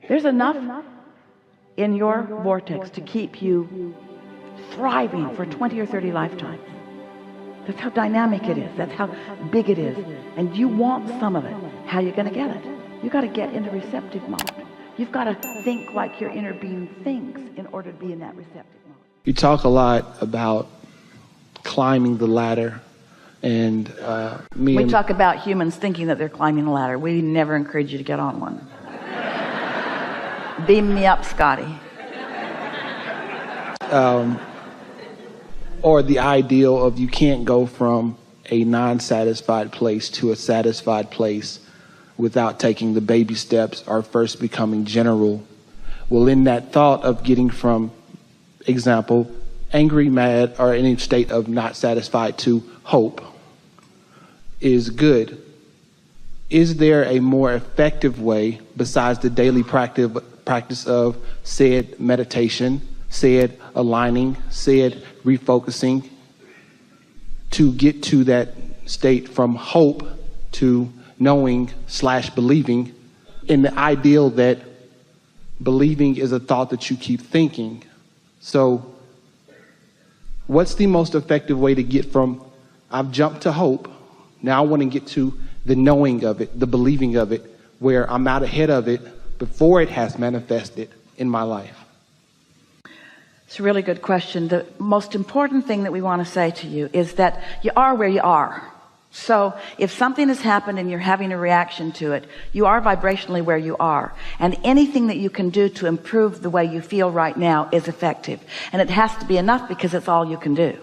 There's enough in your vortex to keep you thriving for 20 or 30 lifetimes. That's how dynamic it is. That's how big it is. And you want some of it. How are you going to get it? You got to get into receptive mode. You've got to think like your inner being thinks in order to be in that receptive mode. You talk a lot about climbing the ladder, and we talk about humans thinking that they're climbing a ladder. We never encourage you to get on one. Beam me up, Scotty. Or the ideal of you can't go from a non-satisfied place to a satisfied place without taking the baby steps or first becoming general. Well, in that thought of getting from, example, angry, mad, or any state of not satisfied to hope is good. Is there a more effective way besides the daily practice of said meditation, said aligning, said refocusing, to get to that state from hope to knowing / believing, in the ideal that believing is a thought that you keep thinking? So what's the most effective way to get from I've jumped to hope, now I want to get to the knowing of it, the believing of it, where I'm out ahead of it before it has manifested in my life? It's a really good question. The most important thing that we want to say to you is that you are where you are. So if something has happened and you're having a reaction to it, you are vibrationally where you are. And anything that you can do to improve the way you feel right now is effective. And it has to be enough because it's all you can do.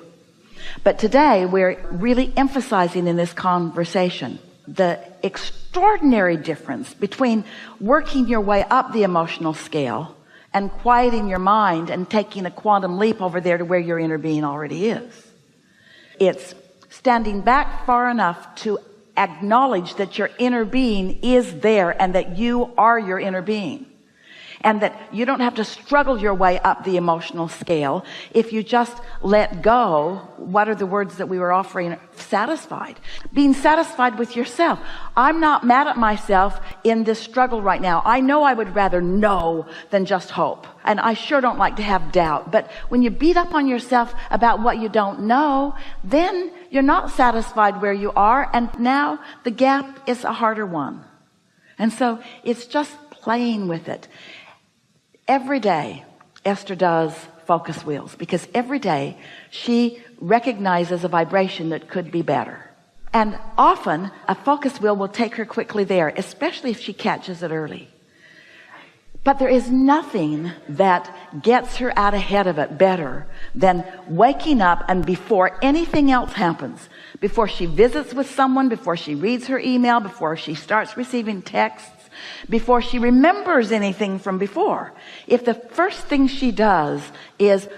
But today we're really emphasizing in this conversation the extraordinary difference between working your way up the emotional scale and quieting your mind and taking a quantum leap over there to where your inner being already is. It's standing back far enough to acknowledge that your inner being is there and that you are your inner being, and that you don't have to struggle your way up the emotional scale if you just let go. What are the words that we were offering? Satisfied. Being satisfied with yourself. I'm not mad at myself in this struggle right now. I know I would rather know than just hope. And I sure don't like to have doubt. But when you beat up on yourself about what you don't know, then you're not satisfied where you are. And now the gap is a harder one. And so it's just playing with it. Every day Esther does focus wheels, because every day she recognizes a vibration that could be better. And often a focus wheel will take her quickly there, especially if she catches it early. But there is nothing that gets her out ahead of it better than waking up, and before anything else happens, before she visits with someone, before she reads her email, before she starts receiving texts, before she remembers anything from before, if the first thing she does is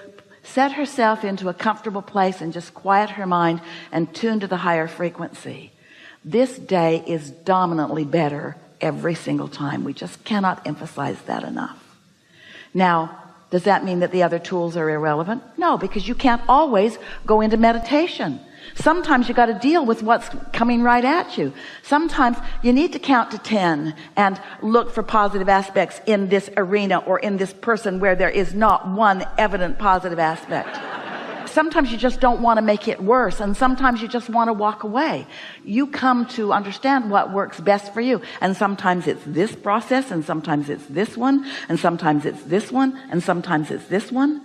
set herself into a comfortable place and just quiet her mind and tune to the higher frequency, this day is dominantly better every single time. We just cannot emphasize that enough. Now, does that mean that the other tools are irrelevant? No, because you can't always go into meditation. Sometimes you got to deal with what's coming right at you. Sometimes you need to count to 10 and look for positive aspects in this arena or in this person where there is not one evident positive aspect. Sometimes you just don't want to make it worse, and sometimes you just want to walk away. You come to understand what works best for you, and sometimes it's this process, and sometimes it's this one, and sometimes it's this one, and sometimes it's this one.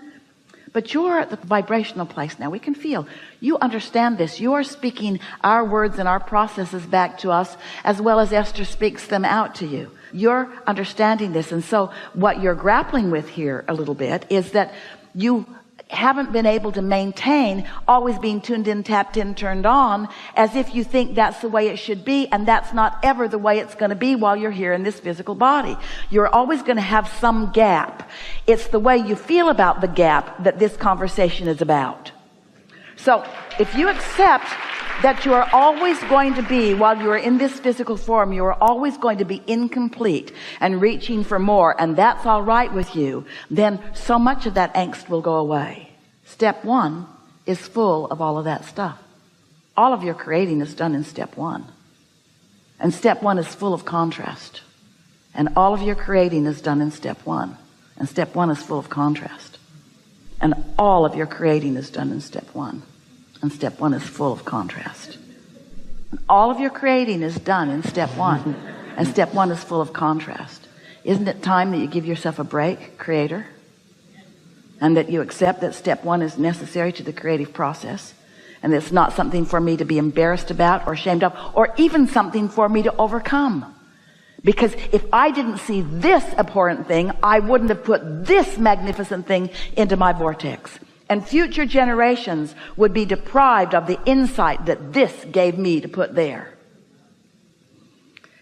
But you're at the vibrational place now. We can feel you understand this. You are speaking our words and our processes back to us, as well as Esther speaks them out to you. You're understanding this. And so what you're grappling with here a little bit is that you haven't been able to maintain always being tuned in, tapped in, turned on, as if you think that's the way it should be, and that's not ever the way it's going to be while you're here in this physical body. You're always going to have some gap. It's the way you feel about the gap that this conversation is about. So if you accept that you are always going to be, while you are in this physical form, you are always going to be incomplete and reaching for more, and that's all right with you, then so much of that angst will go away. Step one is full of all of that stuff. All of your creating is done in step one. And step one is full of contrast And all of your creating is done in step one. And step one is full of contrast. And all of your creating is done in step one. And step one is full of contrast. And all of your creating is done in step one. And step one is full of contrast. Isn't it time that you give yourself a break, creator? And that you accept that step one is necessary to the creative process. And it's not something for me to be embarrassed about or ashamed of, or even something for me to overcome. Because if I didn't see this abhorrent thing, I wouldn't have put this magnificent thing into my vortex. And future generations would be deprived of the insight that this gave me to put there.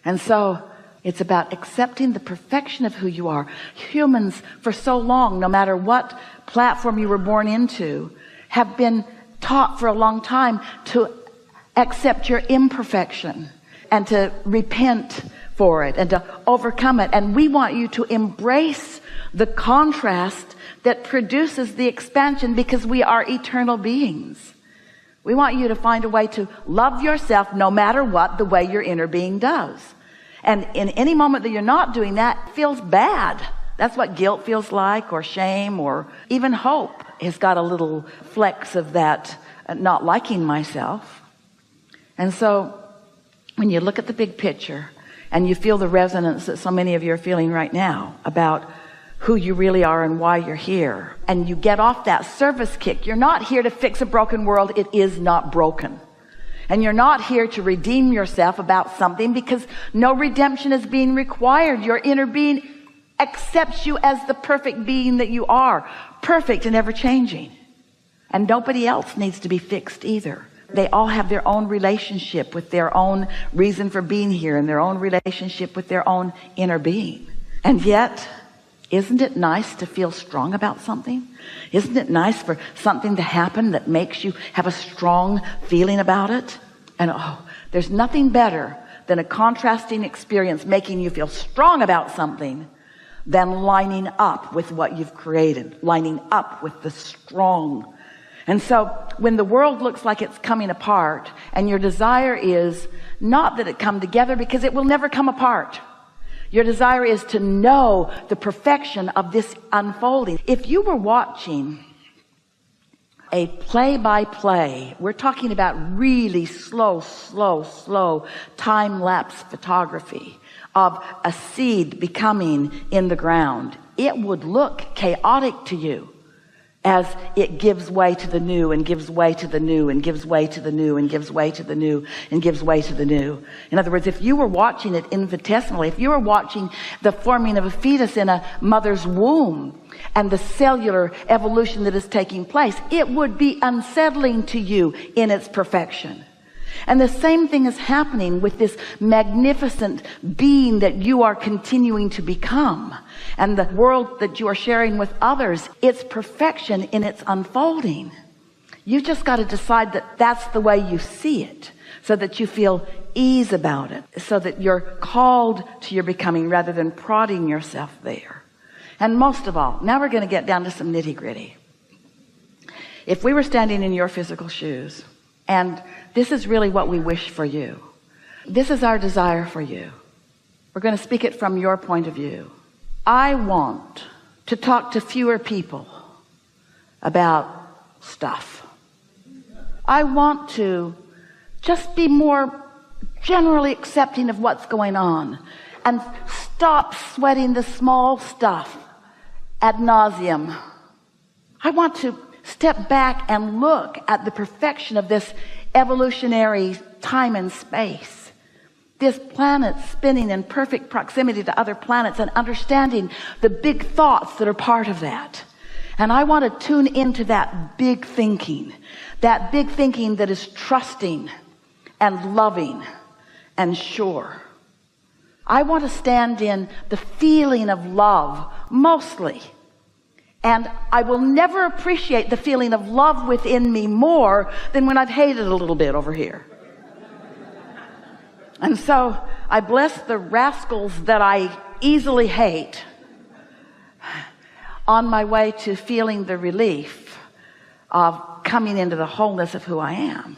And so it's about accepting the perfection of who you are. Humans for so long, no matter what platform you were born into, have been taught for a long time to accept your imperfection and to repent for it and to overcome it. And we want you to embrace the contrast that produces the expansion, because we are eternal beings. We want you to find a way to love yourself no matter what, the way your inner being does. And in any moment that you're not doing that, it feels bad. That's what guilt feels like, or shame, or even hope has got a little flecks of that, not liking myself. And so when you look at the big picture and you feel the resonance that so many of you are feeling right now about who you really are and why you're here, and you get off that service kick, you're not here to fix a broken world. It is not broken. And you're not here to redeem yourself about something, because no redemption is being required. Your inner being accepts you as the perfect being that you are, perfect and ever changing. And nobody else needs to be fixed either. They all have their own relationship with their own reason for being here, and their own relationship with their own inner being. And yet, isn't it nice to feel strong about something? Isn't it nice for something to happen that makes you have a strong feeling about it? And there's nothing better than a contrasting experience making you feel strong about something than lining up with what you've created, lining up with the strong. And so when the world looks like it's coming apart, and your desire is not that it come together, because it will never come apart. Your desire is to know the perfection of this unfolding. If you were watching a play-by-play, we're talking about really slow time-lapse photography of a seed becoming in the ground, it would look chaotic to you as it gives way to the new, and gives way to the new, and gives way to the new, and gives way to the new, and gives way to the new. In other words, if you were watching it infinitesimally, if you were watching the forming of a fetus in a mother's womb and the cellular evolution that is taking place, it would be unsettling to you in its perfection. And the same thing is happening with this magnificent being that you are continuing to become, and the world that you are sharing with others. Its perfection in its unfolding. You just got to decide that that's the way you see it, so that you feel ease about it, so that you're called to your becoming rather than prodding yourself there. And most of all, now we're going to get down to some nitty-gritty. If we were standing in your physical shoes, and this is really what we wish for you, this is our desire for you, we're going to speak it from your point of view. I want to talk to fewer people about stuff. I want to just be more generally accepting of what's going on, and stop sweating the small stuff ad nauseum. I want to step back and look at the perfection of this evolutionary time and space, this planet spinning in perfect proximity to other planets, and understanding the big thoughts that are part of that. And I want to tune into that big thinking that is trusting and loving and sure. I want to stand in the feeling of love mostly. And I will never appreciate the feeling of love within me more than when I've hated a little bit over here. And so I bless the rascals that I easily hate on my way to feeling the relief of coming into the wholeness of who I am.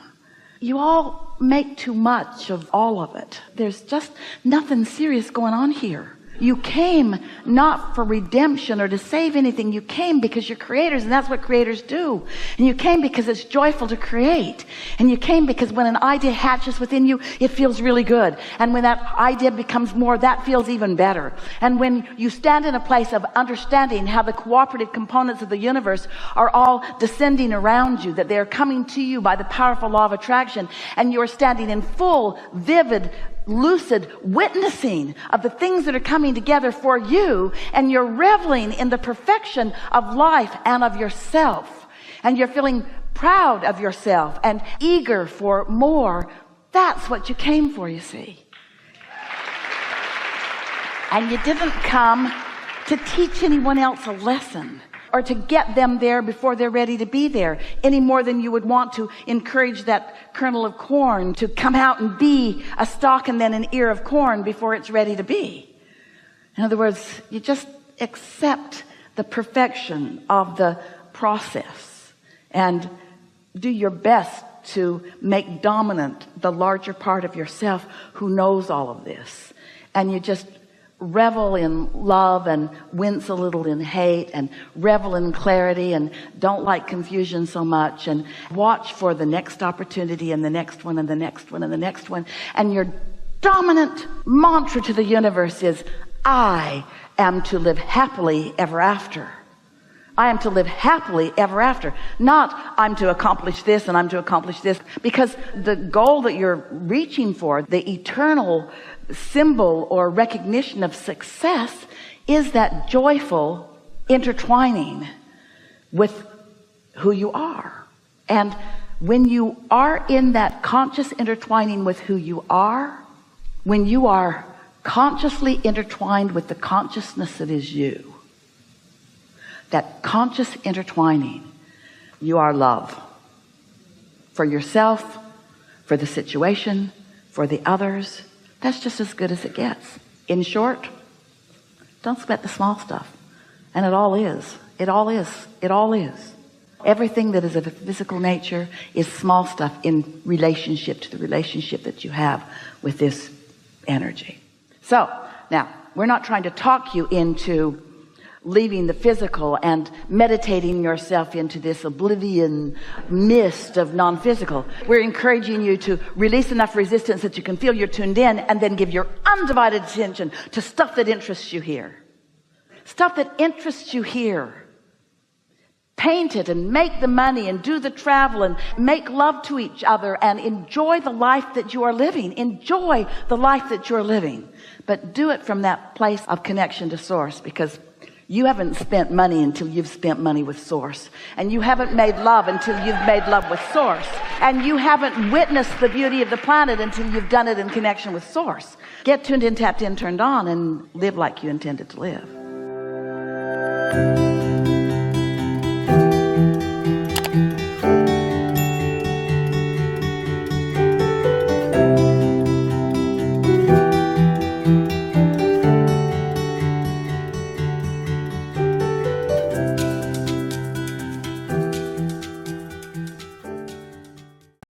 You all make too much of all of it. There's just nothing serious going on here. You came not for redemption or to save anything. You came because you're creators, and that's what creators do. And you came because it's joyful to create. And you came because when an idea hatches within you, it feels really good. And when that idea becomes more, that feels even better. And when you stand in a place of understanding how the cooperative components of the universe are all descending around you, that they are coming to you by the powerful law of attraction, and you're standing in full, vivid, lucid witnessing of the things that are coming together for you, and you're reveling in the perfection of life and of yourself, and you're feeling proud of yourself and eager for more. That's what you came for, you see. And you didn't come to teach anyone else a lesson or to get them there before they're ready to be there, any more than you would want to encourage that kernel of corn to come out and be a stalk and then an ear of corn before it's ready to be. In other words, you just accept the perfection of the process and do your best to make dominant the larger part of yourself who knows all of this. And you just revel in love and wince a little in hate, and revel in clarity and don't like confusion so much, and watch for the next opportunity and the next one and the next one and the next one. And your dominant mantra to the universe is, I am to live happily ever after. I am to live happily ever after. Not I'm to accomplish this and I'm to accomplish this, because the goal that you're reaching for, the eternal symbol or recognition of success, is that joyful intertwining with who you are. And when you are in that conscious intertwining with who you are, when you are consciously intertwined with the consciousness that is you, that conscious intertwining, you are love for yourself, for the situation, for the others. That's just as good as it gets. In short, don't sweat the small stuff. And it all is. It all is. It all is. Everything that is of a physical nature is small stuff in relationship to the relationship that you have with this energy. So, now, we're not trying to talk you into leaving the physical and meditating yourself into this oblivion mist of non-physical. We're encouraging you to release enough resistance that you can feel you're tuned in, and then give your undivided attention to stuff that interests you here. Stuff that interests you here. Paint it and make the money and do the travel and make love to each other and enjoy the life that you are living. Enjoy the life that you're living. But do it from that place of connection to source, because you haven't spent money until you've spent money with source. And you haven't made love until you've made love with source. And you haven't witnessed the beauty of the planet until you've done it in connection with source. Get tuned in, tapped in, turned on, and live like you intended to live.